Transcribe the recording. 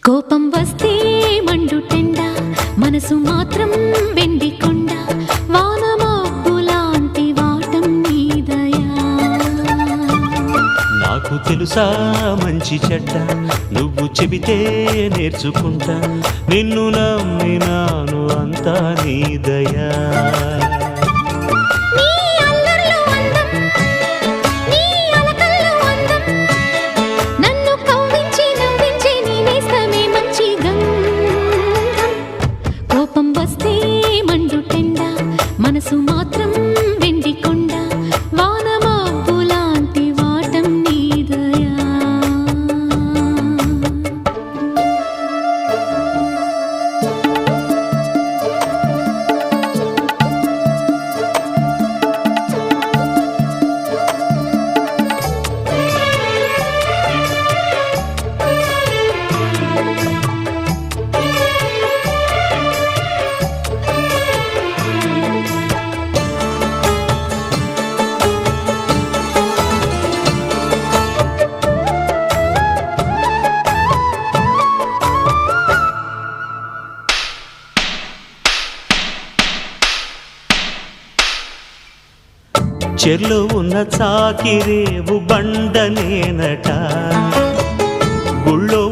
కోపం వస్తే మండుటెండ మనసు మాత్రం వెండి కొండ వాన మబ్బులాంటి వాటం నీదయా. నాకు తెలుసా మంచి చెడ్డ నువ్వు చెబితే నేర్చుకుంటా నిన్ను నమ్మినాను అంతా నీదయా. మనసు మాత్రం వెండి కొండ వాన మబ్బులాంటి వాటం నీదయా. చెర్లో ఉన్న చాకిరేవు బండనేనట, గుళ్ళో